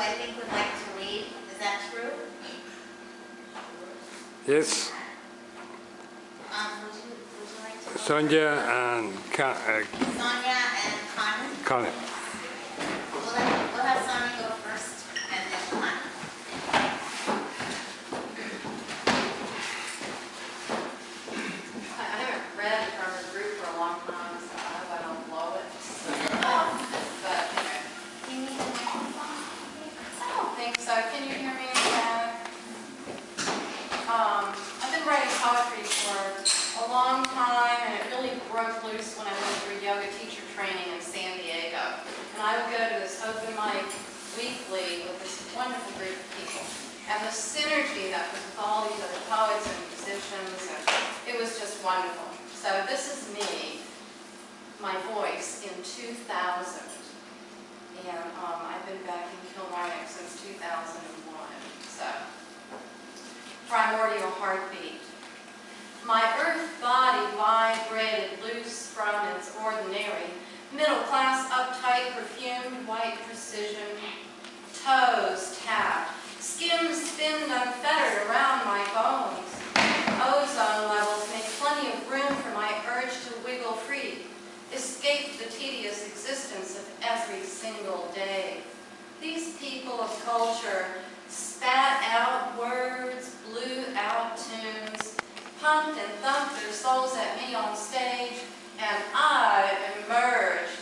I think, would like to read. Is that true? Yes. Would you like to? Sonia and Sonia and Connie. Colin. We'll have Sonia go first, and then Connie. I haven't read from the group for a long time, so I hope I don't blow it. But anyway. Do you need a microphone? I don't think so. Can you hear me in the back? I've been writing poetry for a long time, and it really broke loose when I went through yoga teacher training in San Diego. And I would go to this open mic weekly with this wonderful group of people. And the synergy that was with all these other poets and musicians, and it was just wonderful. So this is me, my voice in 2000. And I've been back in Kilmarnock since 2001. So, primordial heartbeat. My earth body vibrated loose from its ordinary, middle-class, uptight, perfumed, white precision. Toes tapped, skin spinned unfettered around my bones. Ozone levels made plenty of room for my urge to wiggle free, escape the tedious existence of every single day. These people of culture spat out words, blew out tunes, pumped and thumped their souls at me on stage, and I emerged.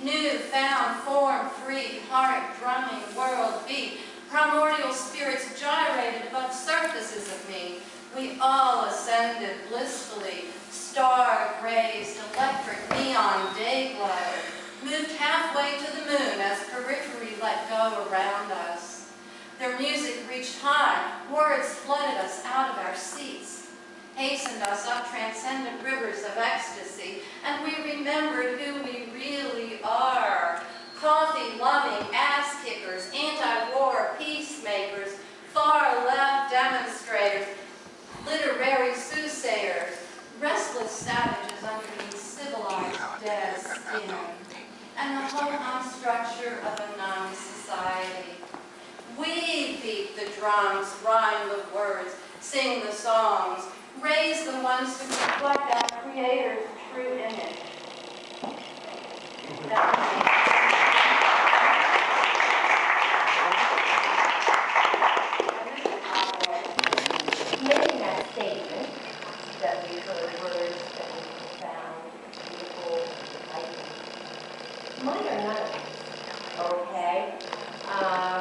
New-found, form-free, heart-drumming world beat. Primordial spirits gyrated above surfaces of me. We all ascended blissfully, star-grazed, electric neon day glow, moved halfway to the moon as periphery let go around us. Their music reached high, words flooded us out of our seats, hastened us up transcendent rivers of ecstasy, and we remembered who we really are. Coffee-loving ass-kickers, anti-war peacemakers, far-left demonstrators, literary soothsayers, restless savages underneath civilized dead skin, and the whole structure of a non-society. We beat the drums, rhyme the words, sing the songs, raise the ones who reflect our Creator's true image. Making that statement, that we heard words that we found beautiful, mine are none of them, okay?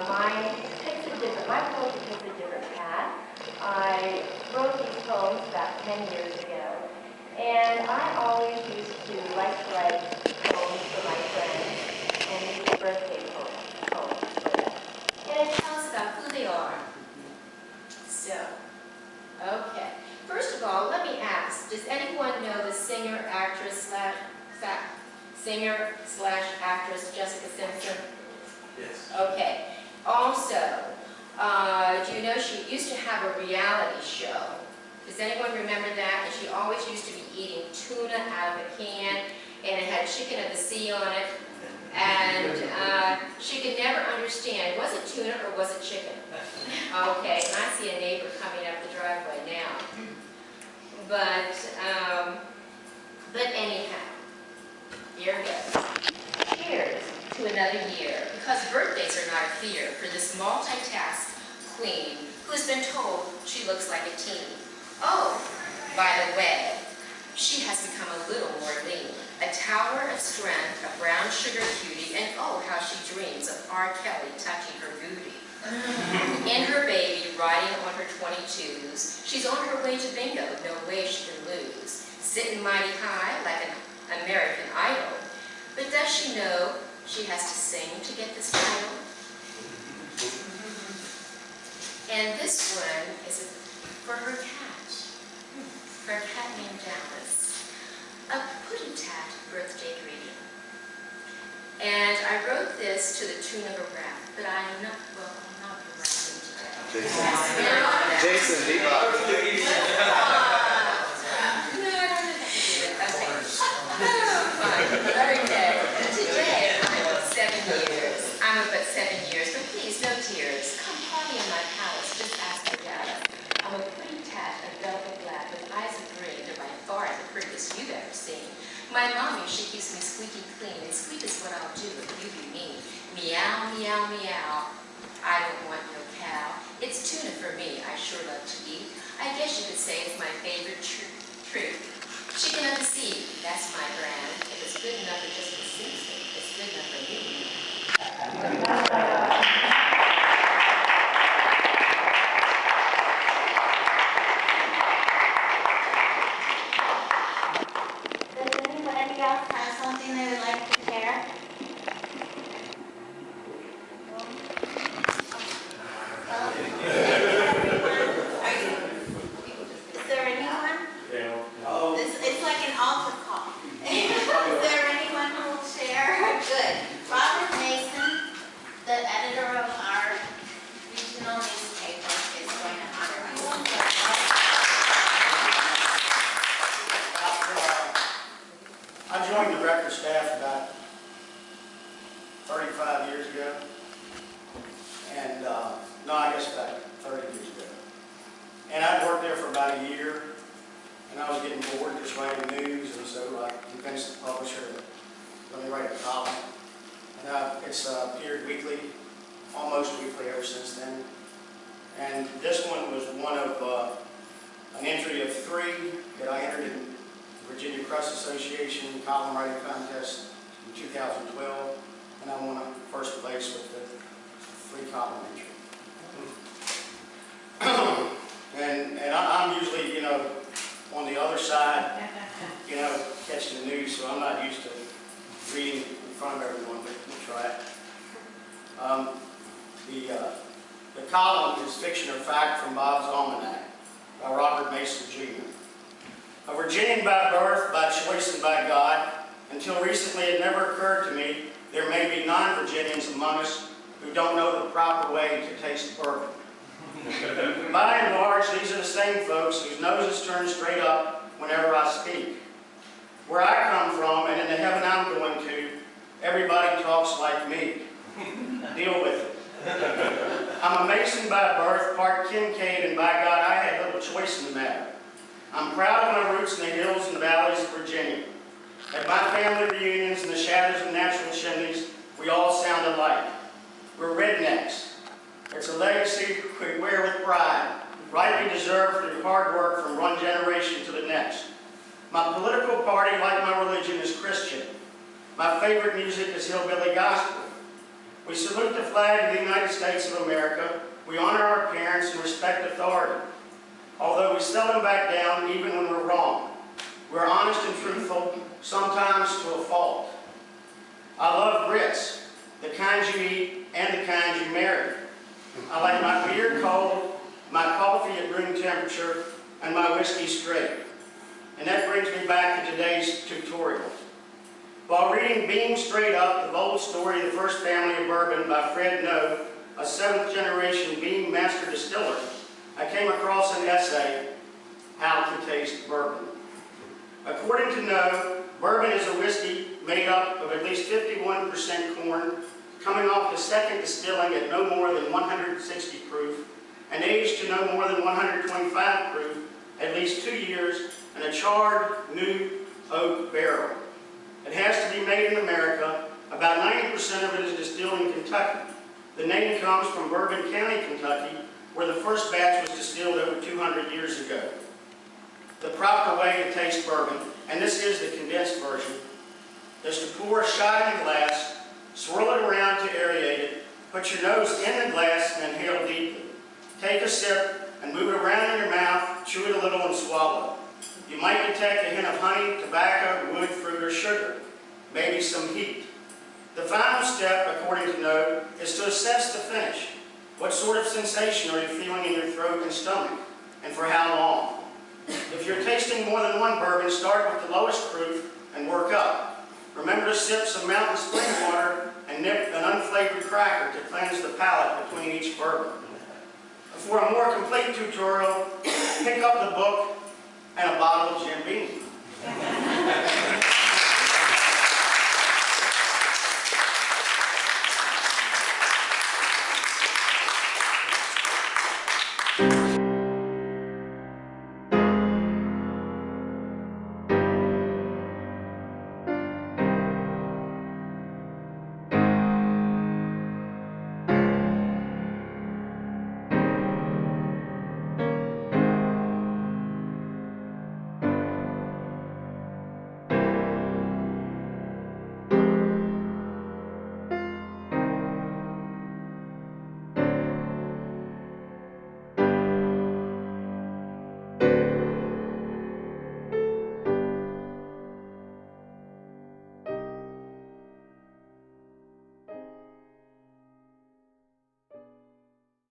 Mine takes a different, my poetry takes a different path. I wrote these poems about 10 years ago, and I always used to like to write poems for my friends, and these birthday poems for them. And it tells about who they are. So, okay. First of all, let me ask, does anyone know the singer/actress Jessica Simpson? Yes. Okay. Also, do you know she used to have a reality show? Does anyone remember that? And she always used to be eating tuna out of a can, and it had chicken of the sea on it. And she could never understand, was it tuna or was it chicken? Okay, and I see a neighbor coming up the driveway now. But anyhow, here goes. Cheers to another year, because birthdays are not a fear for this multitask queen who has been told she looks like a teen. Oh, by the way, she has become a little more lean, a tower of strength, a brown sugar cutie, and oh, how she dreams of R. Kelly touching her booty. In her baby, riding on her 22s, she's on her way to bingo, no way she can lose. Sitting mighty high like an American Idol. But does she know she has to sing to get this title? And this one is for her cat. Her cat named Dallas. A putty-tat birthday greeting. And I wrote this to the tune of a rap, but I'm not, well, I'm not rapping today. Jason DeVries. No, I don't have to do it. Okay. Okay. Today, I'm about 7 years. But please, no My mommy, she keeps me squeaky clean, and squeak is what I'll do if you be mean. Meow, meow, meow. I don't want no cow. It's tuna for me, I sure love to eat. I guess you could say it's my favorite treat. Chicken of the sea, that's my brand. If it's good enough for just a season, it's good enough for me. Does anybody else have something they would like to share? Well, is there anyone? It's like an altar call. Is there anyone who will share? Good. Robert Mason, the editor of our regional newspaper, is going to honor you. I joined the record staff about 35 years ago, and no, I guess about 30 years ago. And I'd worked there for about a year, and I was getting bored just writing news, and so I convinced the publisher to let me write a column. And it's appeared weekly, almost weekly ever since then. And this one was one of an entry of 3 that I entered in the Virginia Press Association column writing contest in 2012, and I won first place with the 3 column entry. and I'm usually, on the other side, catching the news, so I'm not used to reading in front of everyone, but we'll try it. The column is Fiction or Fact from Bob's Almanac by Robert Mason Jr. A Virginian by birth, by choice, and by God, until recently it never occurred to me there may be non-Virginians among us who don't know the proper way to taste bourbon. By and large, these are the same folks whose noses turn straight up whenever I speak. Where I come from, and in the heaven I'm going to, everybody talks like me. Deal with it. I'm a Mason by birth, part Kincaid, and by God, I had little choice in the matter. I'm proud of my roots in the hills and the valleys of Virginia. At my family reunions in the shadows of natural chimneys, we all sound alike. We're rednecks. It's a legacy we wear with pride, rightly deserved through hard work from one generation to the next. My political party, like my religion, is Christian. My favorite music is hillbilly gospel. We salute the flag of the United States of America. We honor our parents and respect authority. Although we seldom back down, even when we're wrong. We're honest and truthful, sometimes to a fault. I love grits, the kind you eat and the kind you marry. I like my beer cold, my coffee at room temperature, and my whiskey straight. And that brings me back to today's tutorial. While reading Beam Straight Up, the bold story of the first family of bourbon by Fred Noe, a 7th generation Beam master distiller, I came across an essay, How to Taste Bourbon. According to Noe, bourbon is a whiskey made up of at least 51% corn, coming off the second distilling at no more than 160 proof, and aged to no more than 125 proof, at least 2 years, in a charred, new oak barrel. It has to be made in America. About 90% of it is distilled in Kentucky. The name comes from Bourbon County, Kentucky, where the first batch was distilled over 200 years ago. The proper way to taste bourbon, and this is the condensed version, is to pour a shot in a glass, swirl it around to aerate it, put your nose in the glass and inhale deeply. Take a sip and move it around in your mouth, chew it a little and swallow. You might detect a hint of honey, tobacco, wood, fruit, or sugar, maybe some heat. The final step, according to Noe, is to assess the finish. What sort of sensation are you feeling in your throat and stomach, and for how long? If you're tasting more than one bourbon, start with the lowest proof and work up. Remember to sip some mountain spring water and nip an unflavored cracker to cleanse the palate between each bourbon. For a more complete tutorial, pick up the book